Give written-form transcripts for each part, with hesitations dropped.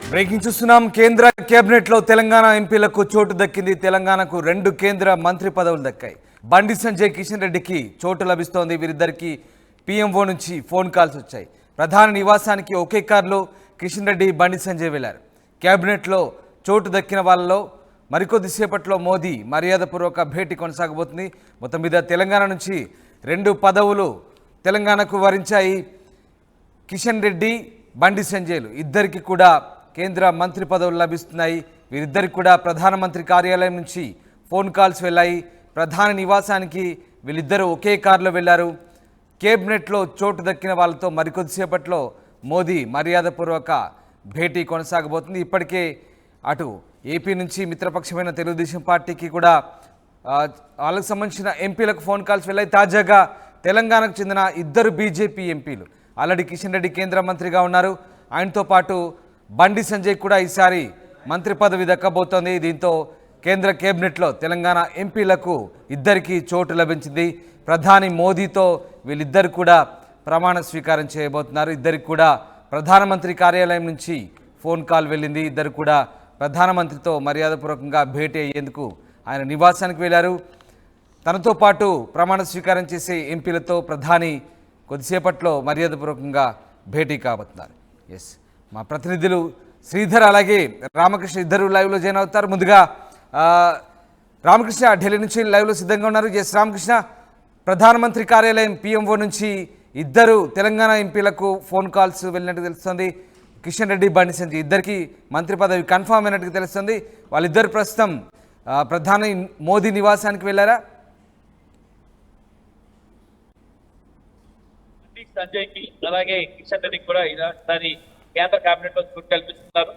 Breaking చూస్తున్నాం. కేంద్ర cabinet లో తెలంగాణ ఎంపీలకు చోటు దక్కింది. తెలంగాణకు 2 కేంద్ర మంత్రి పదవులు దక్కాయి. బండి సంజయ్, కిషన్ రెడ్డికి చోటు లభిస్తోంది. వీరిద్దరికి పీఎంఓ నుంచి ఫోన్ కాల్స్ వచ్చాయి. ప్రధాని నివాసానికి ఒకే కారులో కిషన్ రెడ్డి, బండి సంజయ్ వెళ్లారు. కేబినెట్లో చోటు దక్కిన వాళ్ళలో మరికొద్దిసేపట్లో మోదీ మర్యాదపూర్వక భేటీ కొనసాగబోతుంది. మొత్తం మీద తెలంగాణ నుంచి 2 పదవులు తెలంగాణకు వరించాయి. కిషన్ రెడ్డి, బండి సంజయ్లు ఇద్దరికి కూడా కేంద్ర మంత్రి పదవులు లభిస్తున్నాయి. వీరిద్దరికి కూడా ప్రధానమంత్రి కార్యాలయం నుంచి ఫోన్ కాల్స్ వెళ్ళాయి. ప్రధాని నివాసానికి వీళ్ళిద్దరూ ఒకే కారులో వెళ్లారు. కేబినెట్లో చోటు దక్కిన వాళ్ళతో మరికొద్దిసేపట్లో మోదీ మర్యాదపూర్వక భేటీ కొనసాగబోతుంది. ఇప్పటికే అటు ఏపీ నుంచి మిత్రపక్షమైన తెలుగుదేశం పార్టీకి కూడా వాళ్ళకు సంబంధించిన ఎంపీలకు ఫోన్ కాల్స్ వెళ్ళాయి. తాజాగా తెలంగాణకు చెందిన 2 బీజేపీ ఎంపీలు ఆల్రెడీ కిషన్ రెడ్డి కేంద్ర మంత్రిగా ఉన్నారు. ఆయనతో పాటు బండి సంజయ్ కూడా ఈసారి మంత్రి పదవి దక్కబోతోంది. దీంతో కేంద్ర కేబినెట్లో తెలంగాణ ఎంపీలకు ఇద్దరికి చోటు లభించింది. ప్రధాని మోదీతో వీళ్ళిద్దరు కూడా ప్రమాణ స్వీకారం చేయబోతున్నారు. ఇద్దరికి కూడా ప్రధానమంత్రి కార్యాలయం నుంచి ఫోన్ కాల్ వెళ్ళింది. ఇద్దరు కూడా ప్రధానమంత్రితో మర్యాదపూర్వకంగా భేటీ అయ్యేందుకు ఆయన నివాసానికి వెళ్ళారు. తనతో పాటు ప్రమాణ స్వీకారం చేసే ఎంపీలతో ప్రధాని కొద్దిసేపట్లో మర్యాదపూర్వకంగా భేటీ కాబోతున్నారు. ఎస్, మా ప్రతినిధులు శ్రీధర్ అలాగే రామకృష్ణ ఇద్దరు లైవ్లో జాయిన్ అవుతారు. ముందుగా రామకృష్ణ ఢిల్లీ నుంచి లైవ్లో సిద్ధంగా ఉన్నారు. ఎస్ రామకృష్ణ, ప్రధానమంత్రి కార్యాలయం పీఎంఓ నుంచి 2 తెలంగాణ ఎంపీలకు ఫోన్ కాల్స్ వెళ్ళినట్టు తెలుస్తుంది. కిషన్ రెడ్డి, బండి సంజయ్ ఇద్దరికి మంత్రి పదవి కన్ఫామ్ అయినట్టుగా తెలుస్తుంది. వాళ్ళిద్దరు ప్రస్తుతం ప్రధాని మోదీ నివాసానికి వెళ్ళారా? సంజయ్ కి అలాగే కిషన్ రెడ్డికి కూడా ఈసారి కేంద్ర కేబినెట్ లో చోటు కల్పిస్తున్నారు.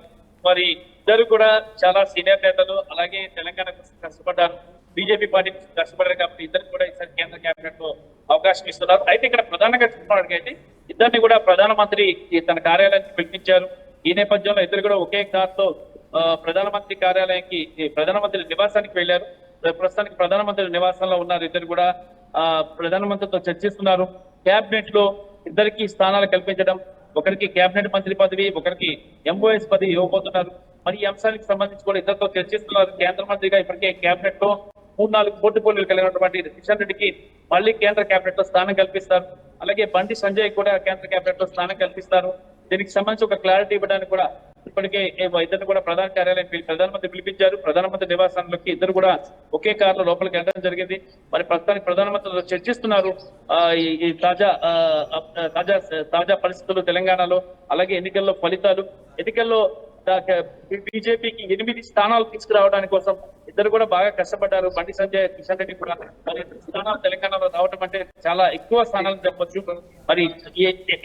మరి ఇద్దరు కూడా చాలా సీనియర్ నేతలు, అలాగే తెలంగాణ కోసం కష్టపడ్డారు, బీజేపీ పార్టీ కోసం కష్టపడ్డారు. కాబట్టి ఇద్దరు కూడా ఈసారి కేంద్ర కేబినెట్ లో అవకాశం ఇస్తున్నారు. అయితే ఇక్కడ ప్రధానంగా చెప్పుకున్నట్లయితే ఇద్దరిని కూడా ప్రధానమంత్రి తన కార్యాలయానికి పిలిపించారు. ఈ నేపథ్యంలో ఇద్దరు కూడా ఒకే కార్తో ప్రధానమంత్రి కార్యాలయానికి, ప్రధానమంత్రి నివాసానికి వెళ్లారు. ప్రస్తుతానికి ప్రధానమంత్రి నివాసంలో ఉన్నారు. ఇద్దరు కూడా ప్రధానమంత్రితో చర్చిస్తున్నారు. కేబినెట్ లో ఇద్దరికి స్థానాలు కల్పించడం, ఒకరికి కేబినెట్ మంత్రి పదవి, ఒకరికి ఎంఓఎస్ పదవి ఇవ్వబోతున్నారు. మరి ఈ అంశానికి సంబంధించి కూడా ఇద్దరితో చర్చిస్తున్నారు. కేంద్ర మంత్రిగా ఇప్పటికే కేబినెట్ లో 3-4 పోర్టుఫోలియోలు కలిగినటువంటి కిషన్ రెడ్డికి మళ్ళీ కేంద్ర కేబినెట్ లో స్థానం కల్పిస్తారు. అలాగే బండి సంజయ్ కూడా కేంద్ర కేబినెట్ లో స్థానం కల్పిస్తారు. దీనికి సంబంధించి ఒక క్లారిటీ ఇవ్వడానికి కూడా ఇప్పటికే ఇద్దరు కూడా ప్రధాన కార్యాలయం ప్రధానమంత్రి పిలిపించారు. ప్రధానమంత్రి నివాసంలోకి ఇద్దరు కూడా ఒకే కారులో లోపలికి వెళ్ళడం జరిగింది. మరి ప్రస్తుతానికి ప్రధానమంత్రితో చర్చిస్తున్నారు. ఈ తాజా పరిస్థితులు తెలంగాణలో, అలాగే ఎన్నికల్లో ఫలితాలు, ఎన్నికల్లో బీజేపీకి 8 స్థానాలు తీసుకురావడానికి కోసం ఇద్దరు కూడా బాగా కష్టపడ్డారు. బండి సంజయ్, కిషన్ రెడ్డి కూడా మరి స్థానాలు తెలంగాణలో రావడం అంటే చాలా ఎక్కువ స్థానాలు చెప్పొచ్చు. మరి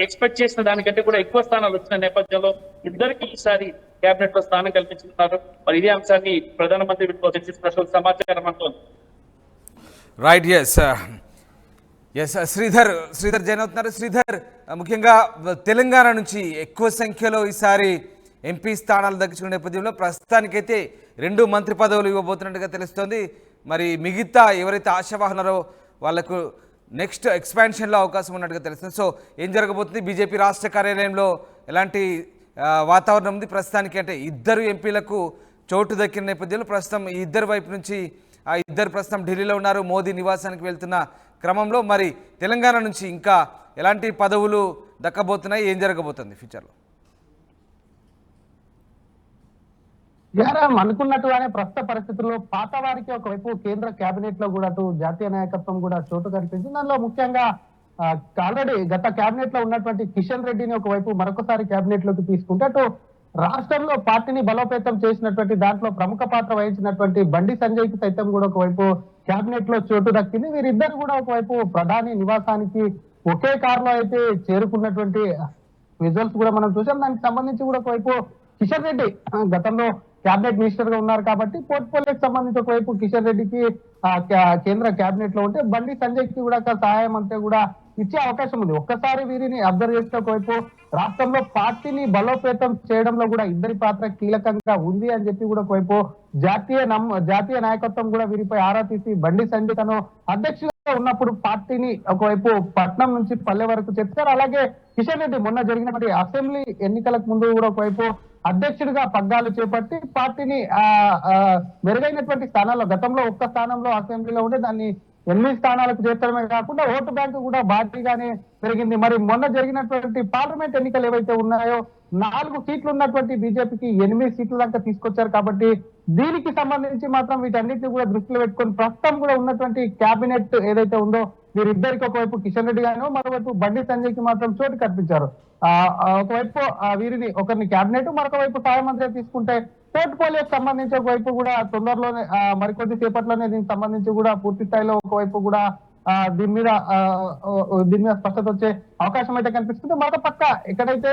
ఎక్స్పెక్ట్ చేసిన దానికంటే కూడా ఎక్కువ స్థానాలు వచ్చిన నేపథ్యంలో ఇద్దరికి ఈసారి కేబినెట్ లో స్థానం కల్పించుకున్నారు. మరి ఇదే అంశాన్ని ప్రధానమంత్రితో చర్చిస్తున్నట్లు సమాచారం అంటోంది. రైట్, ఎస్ శ్రీధర్ జైన్ అవుతున్నారు. శ్రీధర్, ముఖ్యంగా తెలంగాణ నుంచి ఎక్కువ సంఖ్యలో ఈసారి ఎంపీ స్థానాలు దక్కించుకునే నేపథ్యంలో ప్రస్తుతానికైతే 2 మంత్రి పదవులు ఇవ్వబోతున్నట్టుగా తెలుస్తోంది. మరి మిగతా ఎవరైతే ఆశావాహనారో వాళ్లకు నెక్స్ట్ ఎక్స్పాన్షన్లో అవకాశం ఉన్నట్టుగా తెలుస్తుంది. సో ఏం జరగబోతుంది? బీజేపీ రాష్ట్ర కార్యాలయంలో ఎలాంటి వాతావరణం ఉంది ప్రస్తుతానికి? అంటే 2 ఎంపీలకు చోటు దక్కిన నేపథ్యంలో ప్రస్తుతం ఈ ఇద్దరు వైపు నుంచి ఇద్దరు ప్రస్తుతం ఢిల్లీలో ఉన్నారు. మోదీ నివాసానికి వెళ్తున్న క్రమంలో మరి తెలంగాణ నుంచి ఇంకా ఎలాంటి పదవులు దక్కబోతున్నాయి? ఏం జరగబోతుంది ఫ్యూచర్లో? అనుకున్నట్టుగానే ప్రస్తుత పరిస్థితుల్లో పాత వారికి ఒకవైపు కేంద్ర కేబినెట్ లో కూడా అటు జాతీయ నాయకత్వం కూడా చోటు కల్పించింది. దానిలో ముఖ్యంగా ఆల్రెడీ గత కేబినెట్ లో ఉన్నటువంటి కిషన్ రెడ్డిని ఒకవైపు మరొకసారి కేబినెట్ లోకి తీసుకుంటే, అటు రాష్ట్రంలో పార్టీని బలోపేతం చేసినటువంటి దాంట్లో ప్రముఖ పాత్ర వహించినటువంటి బండి సంజయ్ కి సైతం కూడా ఒకవైపు కేబినెట్ లో చోటు దక్కింది. వీరిద్దరు కూడా ఒకవైపు ప్రధాని నివాసానికి ఒకే కారులో అయితే చేరుకున్నటువంటి విజువల్స్ కూడా మనం చూసాం. దానికి సంబంధించి కూడా ఒకవైపు కిషన్ రెడ్డి గతంలో క్యాబినెట్ మినిస్టర్ గా ఉన్నారు కాబట్టి పోర్ట్ఫోలియోకి సంబంధించి ఒకవైపు కిషన్ రెడ్డికి కేంద్ర కేబినెట్ లో ఉంటే, బండి సంజయ్ కి కూడా సహాయం అంతా కూడా ఇచ్చే అవకాశం ఉంది. ఒక్కసారి వీరిని అబ్జర్వ్ చేస్తే ఒకవైపు రాష్ట్రంలో పార్టీని బలోపేతం చేయడంలో కూడా ఇద్దరి పాత్ర కీలకంగా ఉంది అని చెప్పి కూడా ఒకవైపు జాతీయ నాయకత్వం కూడా వీరిపై ఆరా తీసి బండి సంజయ్ తను అధ్యక్షుడు ఉన్నప్పుడు పార్టీని ఒకవైపు పట్నం నుంచి పల్లె వరకు చెప్తారు. అలాగే కిషన్ రెడ్డి మొన్న జరిగినటువంటి అసెంబ్లీ ఎన్నికలకు ముందు కూడా ఒకవైపు అధ్యక్షుడిగా పగ్గాలు చేపట్టి పార్టీని మెరుగైనటువంటి స్థానాల్లో గతంలో ఒక్క స్థానంలో అసెంబ్లీలో ఉంటే దాన్ని 8 స్థానాలకు చేర్చడమే కాకుండా ఓటు బ్యాంకు కూడా భారీగానే పెరిగింది. మరి మొన్న జరిగినటువంటి పార్లమెంట్ ఎన్నికలు ఏవైతే ఉన్నాయో 4 సీట్లు ఉన్నటువంటి బీజేపీకి 8 సీట్ల దాకా తీసుకొచ్చారు. కాబట్టి దీనికి సంబంధించి మాత్రం వీటన్నిటిని కూడా దృష్టిలో పెట్టుకొని ప్రస్తుతం కూడా ఉన్నటువంటి కేబినెట్ ఏదైతే ఉందో వీరిద్దరికి ఒకవైపు కిషన్ రెడ్డి గాను మరోవైపు బండి సంజయ్ కి మాత్రం చోటు కల్పించారు. ఒకవైపు వీరిని ఒకరిని కేబినెట్ మరొక వైపు సహాయ మంత్రి తీసుకుంటే పోర్ట్ఫోలియోకి సంబంధించి ఒకవైపు కూడా తొందరలోనే మరికొద్ది సేపట్లోనే దీనికి సంబంధించి కూడా పూర్తి స్థాయిలో ఒకవైపు కూడా దీని మీద స్పష్టత వచ్చే అవకాశం అయితే కనిపిస్తుంది. మరొక పక్క ఎక్కడైతే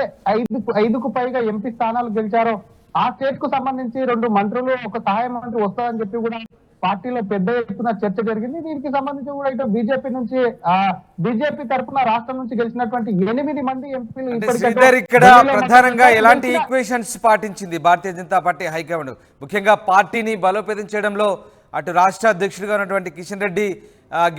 ఐదుకు పైగా ఎంపీ స్థానాలు గెలిచారో ఆ స్టేట్ కు సంబంధించి 2 మంత్రులు ఒక సహాయ మంత్రి వస్తారని చెప్పి కూడా పార్టీలో పెద్ద ఎత్తున చర్చ జరిగింది. దీనికి సంబంధించి కూడా ఇటు బీజేపీ తరఫున రాష్ట్రం నుంచి గెలిచినటువంటి 8 మంది ఎంపీలు ఇక్కడ ప్రధానంగా ఎలాంటి equations పాటించింది Bharatiya Janata party high command, ముఖ్యంగా పార్టీని బలోపేతం చేయడంలో అటు రాష్ట్ర అధ్యక్షుడిగా ఉన్నటువంటి కిషన్ రెడ్డి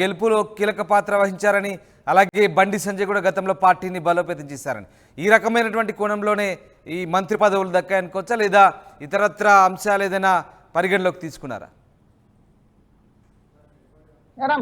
గెలుపులో కీలక పాత్ర వహించారని, అలాగే బండి సంజయ్ కూడా గతంలో పార్టీని బలోపేతం చేశారని, ఈ రకమైనటువంటి కోణంలోనే ఈ మంత్రి పదవులు దక్కాయనుకోవచ్చా లేదా ఇతరత్ర అంశాలు ఏదైనా పరిగణలోకి తీసుకున్నారా?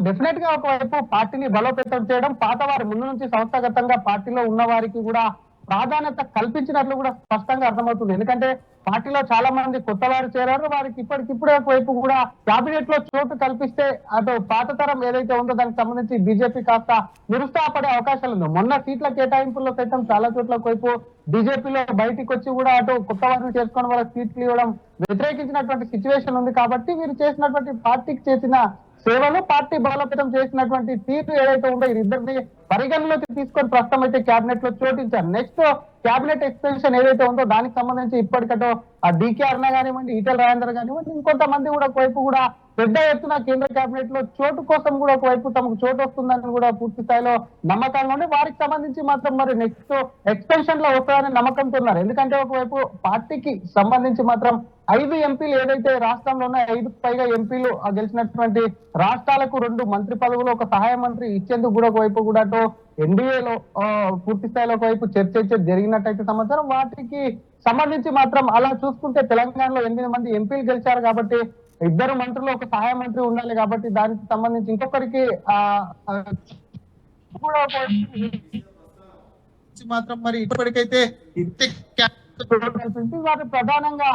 డెఫినెట్ గా ఒకవైపు పార్టీని బలోపేతం చేయడం, పాత వారి ముందు నుంచి సంస్థాగతంగా పార్టీలో ఉన్న వారికి కూడా ప్రాధాన్యత కల్పించినట్లు కూడా స్పష్టంగా అర్థమవుతుంది. ఎందుకంటే పార్టీలో చాలా మంది కొత్త వారు చేరారు, వారికి ఇప్పటికిప్పుడే ఒకవైపు కూడా కేబినెట్ లో చోటు కల్పిస్తే అటు పాత తరం ఏదైతే ఉందో దానికి సంబంధించి బీజేపీ కాస్త నిరుత్సాహపడే అవకాశాలు ఉంది. మొన్న సీట్ల కేటాయింపుల్లో సైతం చాలా చోట్ల ఒకవైపు బీజేపీలో బయటికి వచ్చి కూడా అటు కొత్త వారిని చేసుకొని వాళ్ళకి సీట్లు ఇవ్వడం వ్యతిరేకించినటువంటి సిచ్యువేషన్ ఉంది. కాబట్టి వీరు చేసినటువంటి పార్టీకి చేసిన సేవలు, పార్టీ బలోపేతం చేసినటువంటి తీరు ఏదైతే ఉందో వీరిద్దరిని పరిగణలోకి తీసుకొని ప్రస్తుతం అయితే కేబినెట్ లో చోటించారు. నెక్స్ట్ కేబినెట్ ఎక్స్టెన్షన్ ఏదైతే ఉందో దానికి సంబంధించి ఇప్పటికటో డీకే అరుణ కానివ్వండి, ఈటెల రాజేందర్ కానివ్వండి, ఇంకొంతమంది కూడా ఒకవైపు కూడా పెద్ద ఎత్తున కేంద్ర కేబినెట్ లో చోటు కోసం కూడా ఒకవైపు తమకు చోటు వస్తుందని కూడా పూర్తి స్థాయిలో నమ్మకంగా ఉండి వారికి సంబంధించి మాత్రం మరి నెక్స్ట్ ఎక్స్టెన్షన్ లో వస్తారని నమ్మకంతో ఉన్నారు. ఎందుకంటే ఒకవైపు పార్టీకి సంబంధించి మాత్రం 5 ఎంపీలు ఏదైతే రాష్ట్రంలో ఉన్నాయో 5కు పైగా ఎంపీలు గెలిచినటువంటి రాష్ట్రాలకు 2 మంత్రి పదవులు ఒక సహాయ మంత్రి ఇచ్చేందుకు కూడా ఒకవైపు కూడా ఎన్డీఏలో పూర్తి స్థాయిలో ఒకవైపు చర్చ జరిగినట్టయితే సమాచారం. వాటికి సంబంధించి మాత్రం అలా చూసుకుంటే తెలంగాణలో 8 మంది ఎంపీలు గెలిచారు కాబట్టి 2 మంత్రులు ఒక సహాయ మంత్రి ఉండాలి. కాబట్టి దానికి సంబంధించి ఇంకొకరికి మాత్రం మరి ఇప్పటికైతే వాటి ప్రధానంగా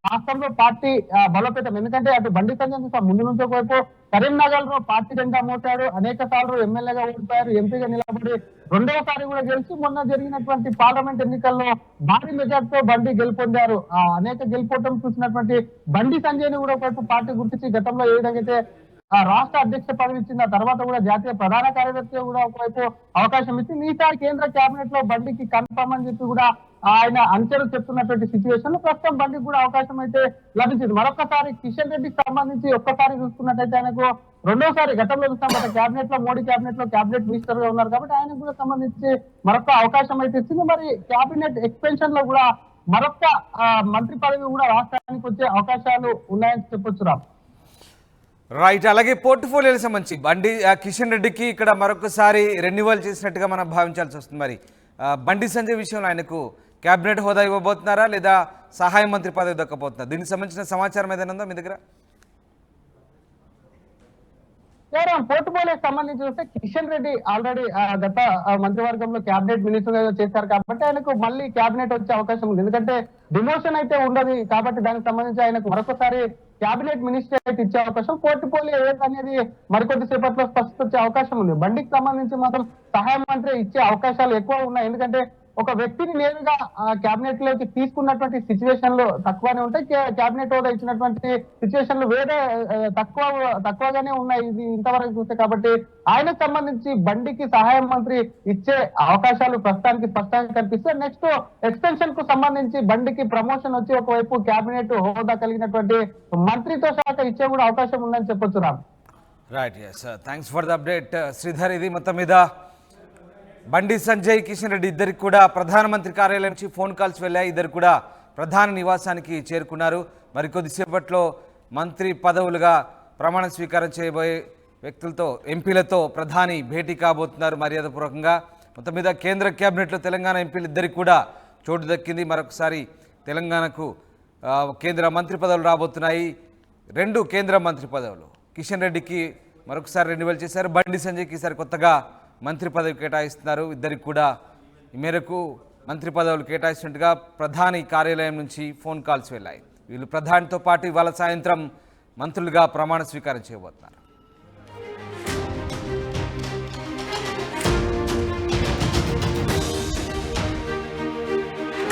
రాష్ట్రంలో పార్టీ బలోపేతం. ఎందుకంటే అటు బండి సంజయ్ ముందు నుంచి ఒకవైపు కరీంనగర్ లో పార్టీ జెండా మోసాడు, అనేక సార్లు ఎమ్మెల్యేగా ఓడిపోయారు, ఎంపీగా నిలబడి 2వసారి కూడా గెలిచి మొన్న జరిగినటువంటి పార్లమెంట్ ఎన్నికల్లో భారీ మెజార్టీతో బండి గెలుపొందారు. అనేక గెలుపోవటం చూసినటువంటి బండి సంజయ్ ని కూడా ఒకవైపు పార్టీ గుర్తించి గతంలో ఏ విధంగా అయితే రాష్ట్ర అధ్యక్ష పదవి ఇచ్చింది, ఆ తర్వాత కూడా జాతీయ ప్రధాన కార్యదర్శి కూడా ఒకవైపు అవకాశం ఇచ్చింది. ఈసారి కేంద్ర కేబినెట్ లో బండికి కన్ఫర్మ్ అని చెప్పి కూడా ఆయన అంచనా చెప్తున్నటువంటి సిచ్యువేషన్ లో ప్రస్తుతం బండికి కూడా అవకాశం అయితే లభించింది. మరొకసారి కిషన్ రెడ్డికి సంబంధించి ఒక్కసారి చూసుకున్నట్టయితే ఆయనకు 2వసారి గతంలో చూస్తాం కేబినెట్ లో మోడీ కేబినెట్ లో కేబినెట్ మినిస్టర్ గా ఉన్నారు కాబట్టి ఆయనకు కూడా సంబంధించి మరొక అవకాశం అయితే ఇచ్చింది. మరి కేబినెట్ ఎక్స్టెన్షన్ లో కూడా మరొక మంత్రి పదవి కూడా రాష్ట్రానికి వచ్చే అవకాశాలు ఉన్నాయని చెప్పొచ్చు రామ్. రైట్, అలాగే పోర్ట్ఫోలియోకి సంబంధించి బండి కిషన్ రెడ్డికి ఇక్కడ మరొకసారి రెన్యువల్ చేసినట్టుగా మనం భావించాల్సి వస్తుంది. మరి బండి సంజయ్ విషయంలో ఆయనకు కేబినెట్ హోదా ఇవ్వబోతున్నారా లేదా సహాయ మంత్రి పదవి దక్కబోతున్నారు? దీనికి సంబంధించిన సమాచారం ఏదైనా ఉందా మీ దగ్గర? పోర్ట్ఫోలియోకి సంబంధించి చూస్తే కిషన్ రెడ్డి ఆల్రెడీ గత మంత్రివర్గంలో కేబినెట్ మినిస్టర్ చేశారు కాబట్టి ఆయనకు మళ్ళీ కేబినెట్ వచ్చే అవకాశం ఉంది. ఎందుకంటే డిమోషన్ అయితే ఉండదు కాబట్టి దానికి సంబంధించి ఆయనకు మరొకసారి కేబినెట్ మినిస్టర్ అయితే ఇచ్చే అవకాశం, పోర్ట్ఫోలియో అనేది మరికొద్ది సేపట్లో స్పష్టత వచ్చే అవకాశం ఉంది. బండికి సంబంధించి మాత్రం సహాయ మంత్రి ఇచ్చే అవకాశాలు ఎక్కువ ఉన్నాయి. ఎందుకంటే ఒక వ్యక్తిని నేరుగా కేబినెట్ లోకి తీసుకున్నటువంటి సిచ్యువేషన్లు తక్కువనే ఉంటాయి. కేబినెట్ హోదా ఇచ్చినటువంటి సిచ్యువేషన్లు వేరే తక్కువగానే ఉన్నాయి ఇది ఇంతవరకు చూస్తే. కాబట్టి ఆయనకు సంబంధించి బండికి సహాయ మంత్రి ఇచ్చే అవకాశాలు ప్రస్తుతానికి స్పష్టంగా కనిపిస్తే నెక్స్ట్ ఎక్స్టెన్షన్ కు సంబంధించి బండికి ప్రమోషన్ వచ్చి ఒకవైపు కేబినెట్ హోదా కలిగినటువంటి మంత్రిత్వ శాఖ ఇచ్చే కూడా అవకాశం ఉందని చెప్పొచ్చు Ram. Right, yes, thanks for the update Sridhar. ఇది మొత్తం మీద బండి సంజయ్, కిషన్ రెడ్డి ఇద్దరికి కూడా ప్రధానమంత్రి కార్యాలయం నుంచి ఫోన్ కాల్స్ వెళ్ళాయి. ఇద్దరు కూడా ప్రధాన నివాసానికి చేరుకున్నారు. మరికొద్దిసేపట్లో మంత్రి పదవులుగా ప్రమాణ స్వీకారం చేయబోయే వ్యక్తులతో, ఎంపీలతో ప్రధాని భేటీ కాబోతున్నారు మర్యాదపూర్వకంగా. మొత్తం మీద కేంద్ర కేబినెట్లో తెలంగాణ ఎంపీలు ఇద్దరికి కూడా చోటు దక్కింది. మరొకసారి తెలంగాణకు కేంద్ర మంత్రి పదవులు రాబోతున్నాయి. 2 కేంద్ర మంత్రి పదవులు కిషన్ రెడ్డికి మరొకసారి రెన్యువల్ చేశారు. బండి సంజయ్కి ఈసారి కొత్తగా మంత్రి పదవి కేటాయిస్తున్నారు. ఇద్దరికి కూడా ఈ మేరకు మంత్రి పదవులు కేటాయిస్తున్నట్టుగా ప్రధాని కార్యాలయం నుంచి ఫోన్ కాల్స్ వెళ్ళాయి. వీళ్ళు ప్రధానితో పాటు ఇవాళ సాయంత్రం మంత్రులుగా ప్రమాణ స్వీకారం చేయబోతున్నారు.